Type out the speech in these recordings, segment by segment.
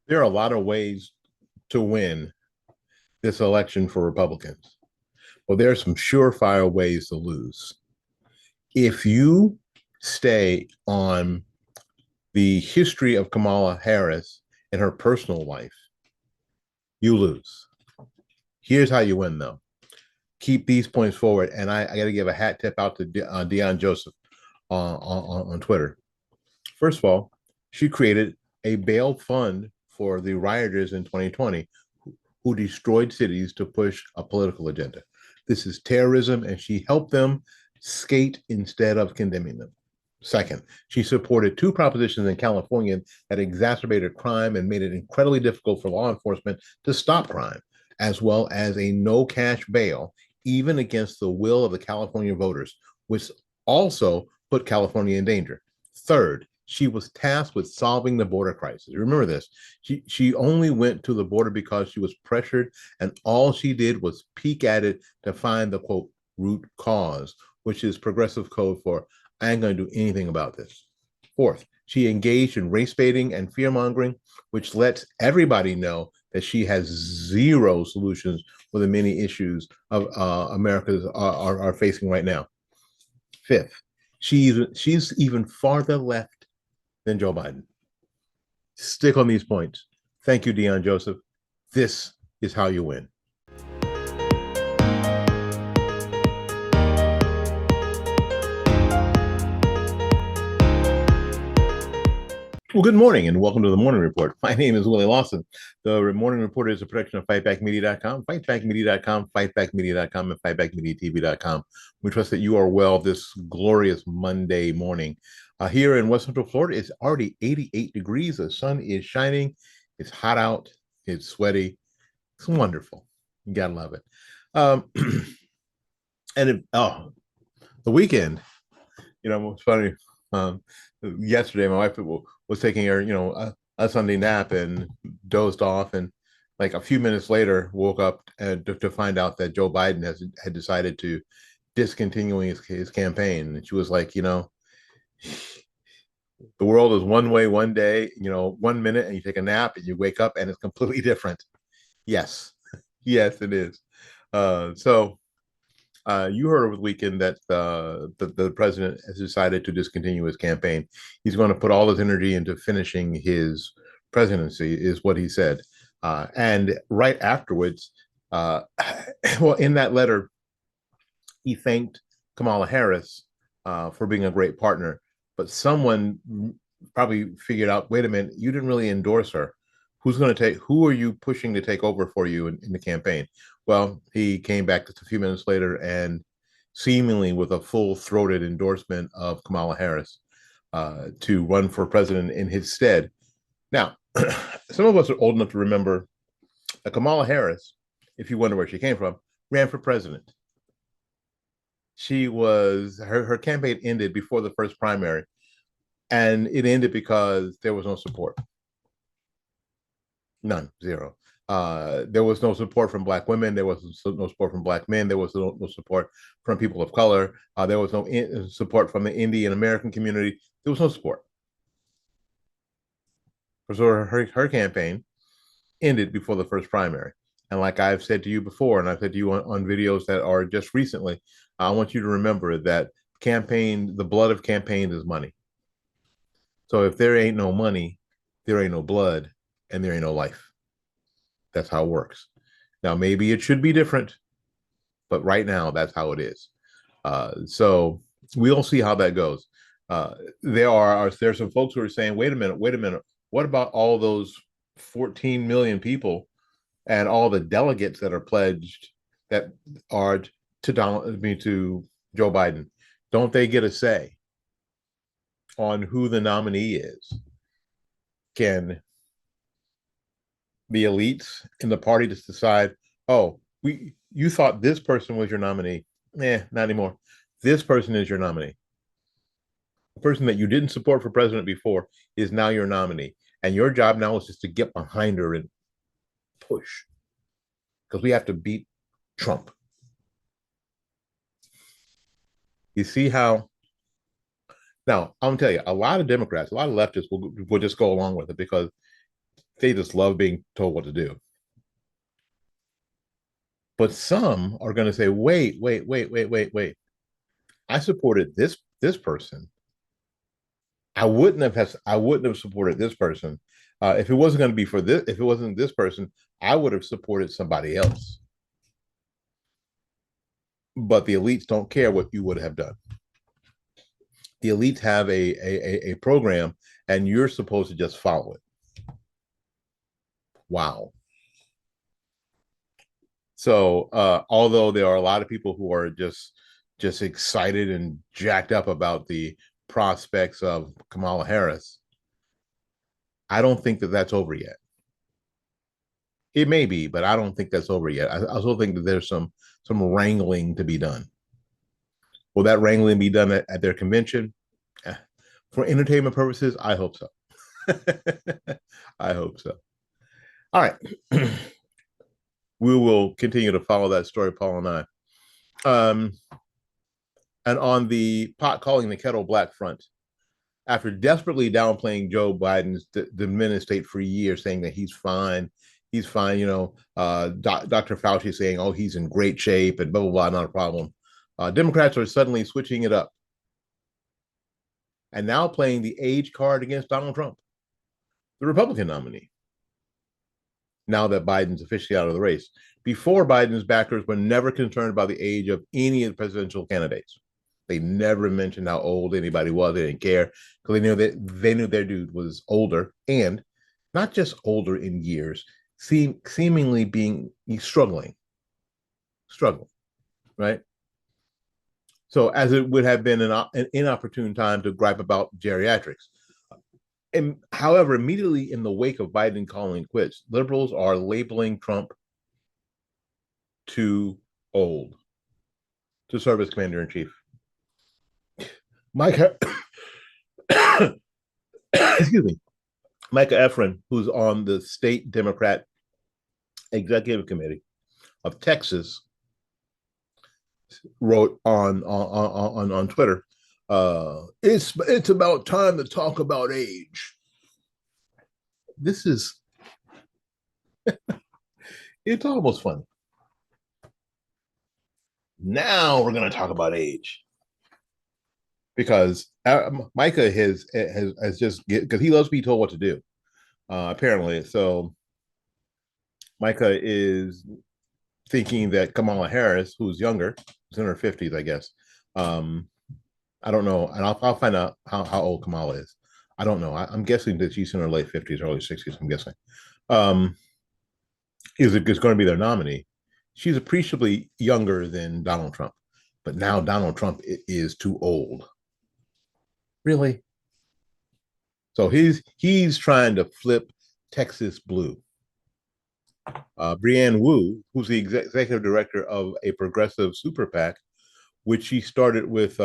There are a lot of ways to win this election for Republicans. Well, there are some surefire ways to lose. If you stay on the history of Kamala Harris and her personal life, you lose. Here's how you win, though. Keep these points forward. And I got to give a hat tip out to Deion Joseph on Twitter. First of all, she created a bail fund for the rioters in 2020 who destroyed cities to push a political agenda. This is terrorism, and she helped them skate instead of condemning them. Second, she supported two propositions in California that exacerbated crime and made it incredibly difficult for law enforcement to stop crime, as well as a no cash bail, even against the will of the California voters, which also put California in danger. Third, she was tasked with solving the border crisis. Remember this. She only went to the border because she was pressured, and all she did was peek at it to find the quote root cause, which is progressive code for I ain't going to do anything about this. Fourth, she engaged in race baiting and fear mongering, which lets everybody know that she has zero solutions for the many issues of Americans are facing right now. Fifth, she's even farther left than Joe Biden. Stick on these points. Thank you, Deion Joseph. This is how you win. Well, good morning and welcome to the Morning Report. My name is Willie Lawson. The Morning Report is a production of FightbackMedia.com, FightbackMedia.com, FightbackMedia.com, and FightbackMediaTV.com. We trust that you are well this glorious Monday morning. Here in West Central Florida, it's already 88 degrees. The sun is shining. It's hot out. It's sweaty. It's wonderful. You gotta love it. The weekend, it's funny. Yesterday, my wife was taking her, a Sunday nap and dozed off, and like a few minutes later, woke up to find out that Joe Biden had decided to discontinue his campaign. And she was like, the world is one way one day, 1 minute, and you take a nap and you wake up and it's completely different. Yes, yes, it is. So you heard over the weekend that the president has decided to discontinue his campaign. He's going to put all his energy into finishing his presidency, is what he said. And right afterwards, well, in that letter, he thanked Kamala Harris for being a great partner. But someone probably figured out, wait a minute, you didn't really endorse her. Who are you pushing to take over for you in the campaign? Well, he came back just a few minutes later and seemingly with a full-throated endorsement of Kamala Harris to run for president in his stead. Now, some of us are old enough to remember that Kamala Harris, if you wonder where she came from, ran for president. Her campaign ended before the first primary, and it ended because there was no support. None, zero. There was no support from Black women. There was no support from Black men. There was no support from people of color. There was no support from the Indian American community. There was no support. So her campaign ended before the first primary. And like I've said to you before, and I've said to you on videos that are just recently, I want you to remember that the blood of campaigns is money. So if there ain't no money, there ain't no blood, and there ain't no life. That's how it works. Now, maybe it should be different, but right now, that's how it is. So we'll see how that goes. There are some folks who are saying, wait a minute, what about all those 14 million people and all the delegates that are pledged that are to Joe Biden? Don't they get a say on who the nominee is? Can the elites in the party just decide, oh, you thought this person was your nominee? Not anymore. This person is your nominee. The person that you didn't support for president before is now your nominee. And your job now is just to get behind her and push. Because we have to beat Trump. You see how? Now, I'm gonna tell you, a lot of Democrats, a lot of leftists will just go along with it because They just love being told what to do. But some are going to say, wait. I supported this person. I wouldn't have supported this person. If it wasn't going to be for this, if it wasn't this person, I would have supported somebody else. But the elites don't care what you would have done. The elites have a program, and you're supposed to just follow it. Wow. So although there are a lot of people who are just excited and jacked up about the prospects of Kamala Harris, I don't think that that's over yet. It may be, but I don't think that's over yet. I also think that there's some wrangling to be done. Will that wrangling be done at their convention? For entertainment purposes, I hope so. I hope so. All right. We will continue to follow that story, Paul and I. And on the pot calling the kettle black front, after desperately downplaying Joe Biden's diminished state for years, saying that he's fine, Dr. Fauci saying, oh, he's in great shape and blah, blah, blah, not a problem. Democrats are suddenly switching it up and now playing the age card against Donald Trump, the Republican nominee, now that Biden's officially out of the race. Before, Biden's backers were never concerned about the age of any of the presidential candidates. They never mentioned how old anybody was. They didn't care because they knew their dude was older, and not just older in years, seemingly being struggling, right? So as it would have been an inopportune time to gripe about geriatrics. And however, immediately in the wake of Biden calling quits, liberals are labeling Trump too old to serve as commander in chief. Micah, excuse me, Micah Efron, who's on the state Democrat executive committee of Texas, wrote on Twitter, it's about time to talk about age. This is it's almost funny. Now we're going to talk about age because Micah has just because he loves to be told what to do, apparently. So Micah is thinking that Kamala Harris, who's younger, is in her 50s, I guess. I don't know, and I'll find out how old Kamala is. I don't know. I'm guessing that she's in her late 50s, early 60s. I'm guessing. Is going to be their nominee? She's appreciably younger than Donald Trump, but now Donald Trump is too old. Really? So he's trying to flip Texas blue. Brianne Wu, who's the executive director of a progressive super PAC, which she started with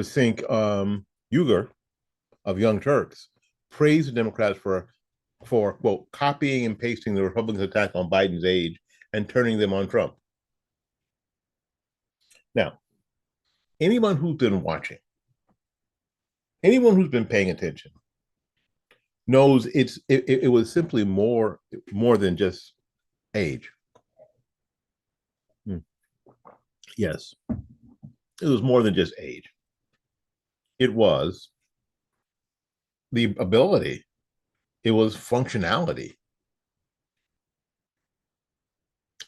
Sink Uyghur of Young Turks, praised the Democrats for quote copying and pasting the Republicans' attack on Biden's age and turning them on Trump. Now, anyone who's been watching, anyone who's been paying attention, knows it was simply more than just age. Yes, it was more than just age. It was the ability. It was functionality.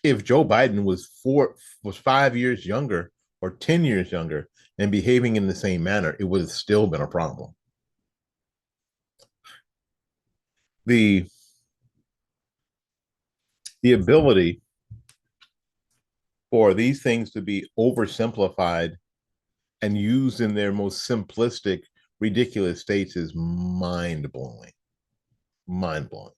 If Joe Biden was 5 years younger or 10 years younger and behaving in the same manner, it would have still been a problem. The ability for these things to be oversimplified and used in their most simplistic, ridiculous states is mind-blowing. Mind-blowing.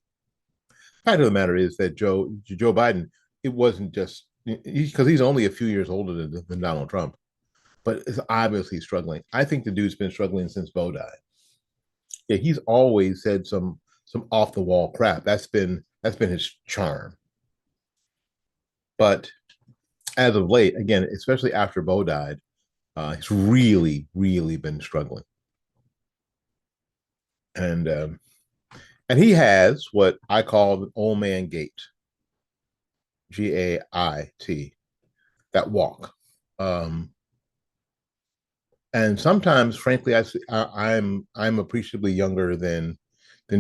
Fact of the matter is that Joe Biden, it wasn't just because he's only a few years older than Donald Trump, but is obviously struggling. I think the dude's been struggling since Bo died. Yeah, he's always said some off the wall crap. That's been his charm. But as of late, again, especially after Bo died, he's really been struggling. And And he has what I call the old man gait, Gait, that walk. Um, and sometimes, frankly, I'm appreciably younger than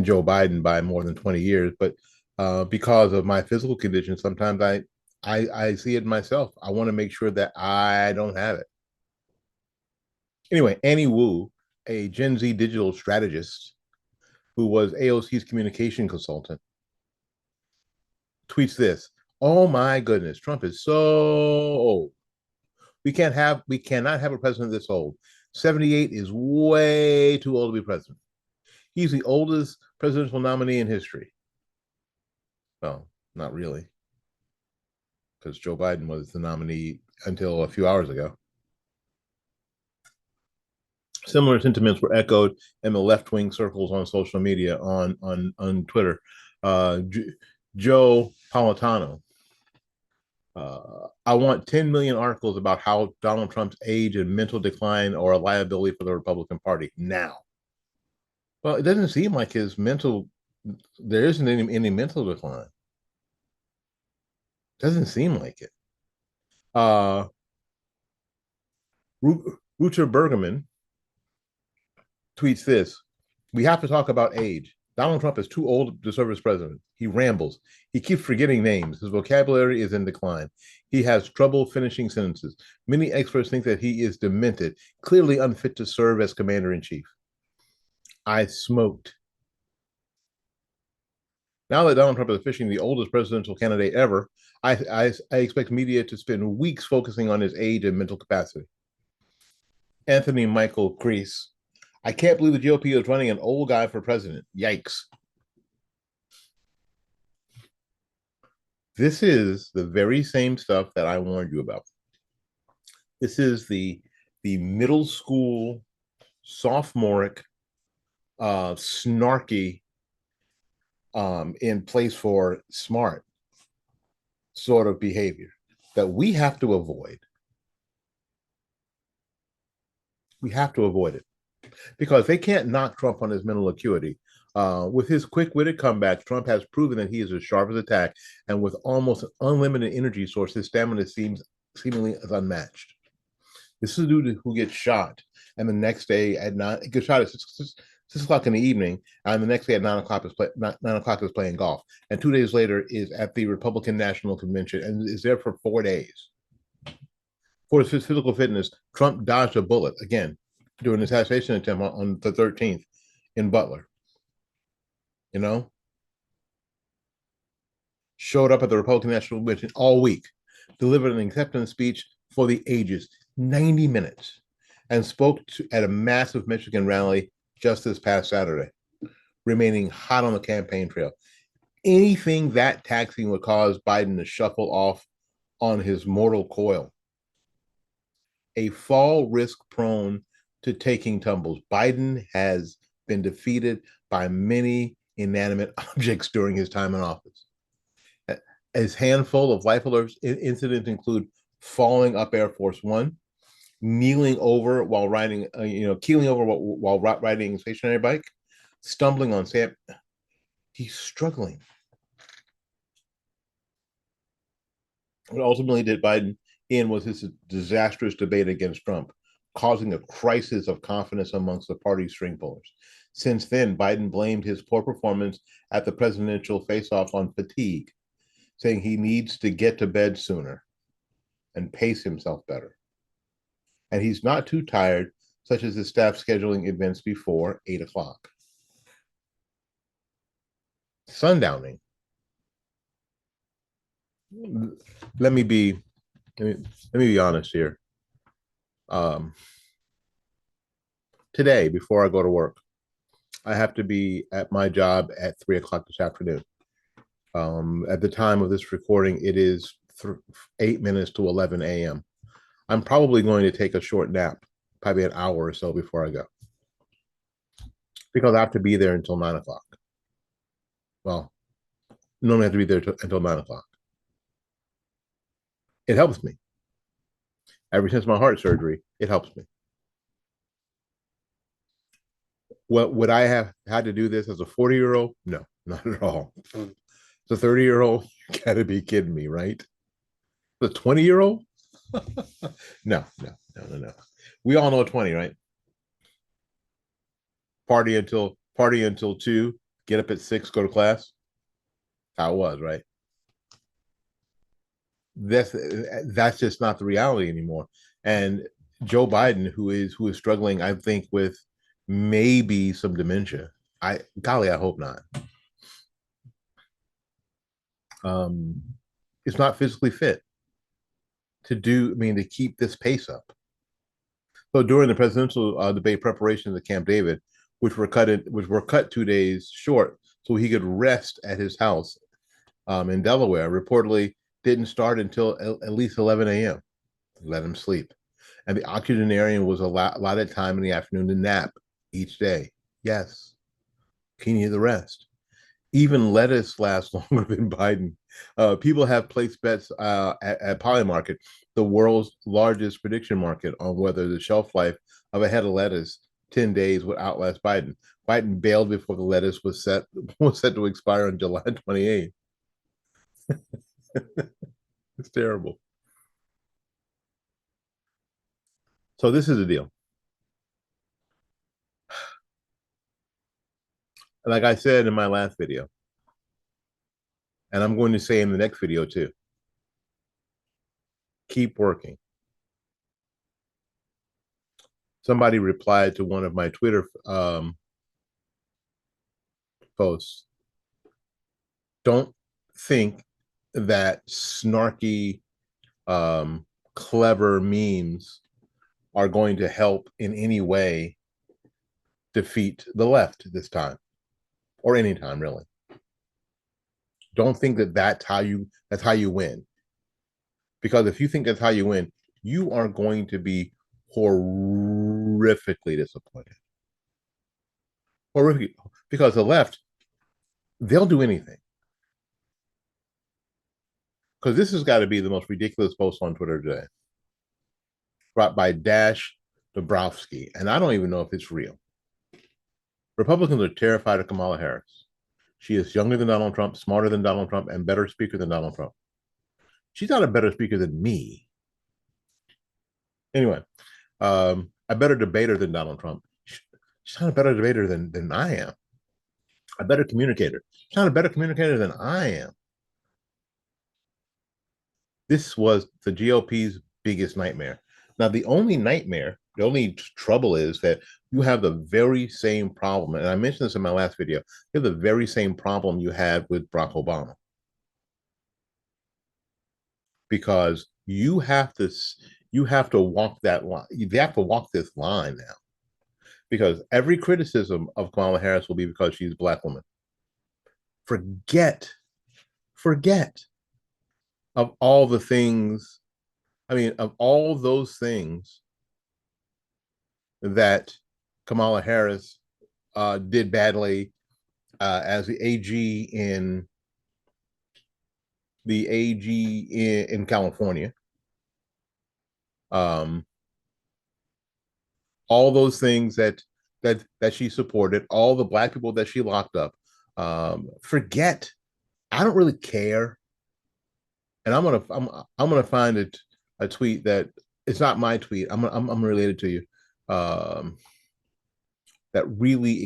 Joe Biden by more than 20 years, but because of my physical condition, sometimes I see it myself. I want to make sure that I don't have it. Anyway, Annie Wu, a Gen Z digital strategist who was AOC's communication consultant, tweets this: "Oh my goodness, Trump is so old. We cannot have a president this old. 78 is way too old to be president. He's the oldest presidential nominee in history." Well, not really, because Joe Biden was the nominee until a few hours ago. Similar sentiments were echoed in the left-wing circles on social media, on Twitter. Joe Politano: I want 10 million articles about how Donald Trump's age and mental decline are a liability for the Republican Party now. Well, it doesn't seem like his mental, there isn't any mental decline. Doesn't seem like it. Uh, Ruther Bergerman tweets this: "We have to talk about age. Donald Trump is too old to serve as president. He rambles. He keeps forgetting names. His vocabulary is in decline. He has trouble finishing sentences. Many experts think that he is demented, clearly unfit to serve as commander in chief." I smoked. Now that Donald Trump is officially the oldest presidential candidate ever, I expect media to spend weeks focusing on his age and mental capacity. Anthony Michael Crease: "I can't believe the GOP is running an old guy for president. Yikes." This is the very same stuff that I warned you about. This is the middle school, sophomoric, snarky, in place for smart sort of behavior that we have to avoid. We have to avoid it because they can't knock Trump on his mental acuity. With his quick-witted comeback, Trump has proven that he is as sharp as a tack, and with almost an unlimited energy source, his stamina seems seemingly unmatched. This is a dude who gets shot, and the next day at 9, gets shot at 6 o'clock in the evening, and the next day at 9 o'clock 9 o'clock is playing golf, and 2 days later is at the Republican National Convention and is there for 4 days. For his physical fitness, Trump dodged a bullet again during the assassination attempt on the 13th in Butler. You know, showed up at the Republican National Convention all week, delivered an acceptance speech for the ages, 90 minutes, and spoke at a massive Michigan rally just this past Saturday, remaining hot on the campaign trail. Anything that taxing would cause Biden to shuffle off on his mortal coil. A fall risk prone to taking tumbles. Biden has been defeated by many inanimate objects during his time in office. His handful of life alerts incidents include falling up Air Force One, kneeling over while riding, keeling over while riding a stationary bike, stumbling on sand. He's struggling. What ultimately did Biden in was his disastrous debate against Trump, causing a crisis of confidence amongst the party's string pullers. Since then, Biden blamed his poor performance at the presidential face-off on fatigue, saying he needs to get to bed sooner and pace himself better. And he's not too tired, such as his staff scheduling events before 8 o'clock. Sundowning. Let me be let me be honest here. Um, Today, before I go to work, I have to be at my job at 3 o'clock this afternoon. At the time of this recording, it is 8 minutes to 11 a.m. I'm probably going to take a short nap, probably an hour or so before I go, because I have to be there until 9 o'clock. Well, normally I have to be there until 9 o'clock. It helps me. Ever since my heart surgery, it helps me. What would I have had to do this as a 40-year-old? No, not at all. As a 30-year-old, you gotta be kidding me, right? The 20-year-old? No, no, no, no, no. We all know 20, right? Party until 2, get up at 6, go to class. How it was, right? That's just not the reality anymore. And Joe Biden, who is struggling, I think, with maybe some dementia. I hope not. Um, is not physically fit to keep this pace up. So during the presidential debate preparation of the Camp David, which were cut 2 days short, so he could rest at his house in Delaware, reportedly didn't start until at least 11 a.m. Let him sleep. And the octogenarian was allotted time in the afternoon to nap each day. Yes, he needed the rest. Even lettuce lasts longer than Biden. People have placed bets at Polymarket, the world's largest prediction market, on whether the shelf life of a head of lettuce 10 days would outlast Biden. Biden bailed before the lettuce was set to expire on July 28th. It's terrible. So this is the deal. Like I said in my last video, and I'm going to say in the next video too, keep working. Somebody replied to one of my Twitter posts. Don't think that snarky, clever memes are going to help in any way defeat the left this time, or any time really. Don't think that that's how you win. Because if you think that's how you win, you are going to be horrifically disappointed. Horrific, because the left, they'll do anything. Because this has got to be the most ridiculous post on Twitter today, brought by Dash Dabrowski, and I don't even know if it's real. Republicans are terrified of Kamala Harris. She is younger than Donald Trump, smarter than Donald Trump, and better speaker than Donald Trump. She's not a better speaker than me. Anyway, a better debater than Donald Trump. She's not a better debater than I am. A better communicator. She's not a better communicator than I am. This was the GOP's biggest nightmare. Now, the only trouble is that you have the very same problem, and I mentioned this in my last video. You have the very same problem you had with Barack Obama, because you have to walk that line. You have to walk this line now, because every criticism of Kamala Harris will be because she's a Black woman. Forget of all the things. I mean, of all those things that Kamala Harris did badly as the AG in California. All those things that she supported, all the Black people that she locked up. Forget. I don't really care. And I'm gonna find a tweet that it's not my tweet. I'm related to you. That really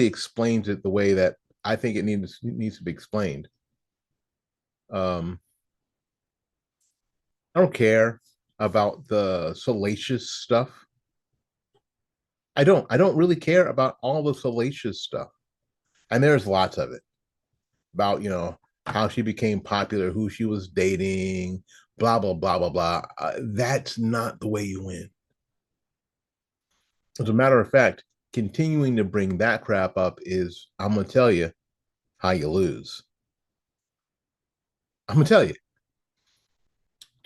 explains it the way that I think it needs to be explained. I don't care about the salacious stuff. I don't really care about all the salacious stuff. And there's lots of it about, how she became popular, who she was dating, blah, blah, blah, blah, blah. That's not the way you win. As a matter of fact, continuing to bring that crap up is, I'm going to tell you, how you lose. I'm going to tell you.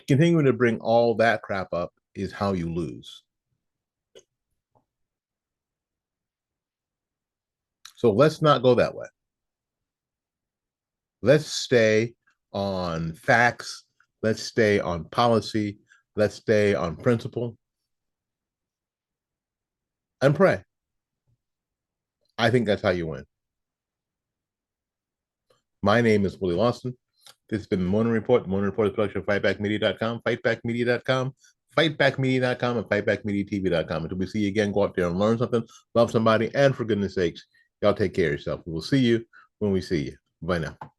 Continuing to bring all that crap up is how you lose. So let's not go that way. Let's stay on facts. Let's stay on policy. Let's stay on principle. And pray. I think that's how you win. My name is Willie Lawson. This has been the Morning Report. The Morning Report is a production of FightbackMedia.com, FightbackMedia.com, FightbackMedia.com, and FightbackMediaTV.com. Until we see you again, go out there and learn something, love somebody, and for goodness sakes, y'all take care of yourself. We will see you when we see you. Bye now.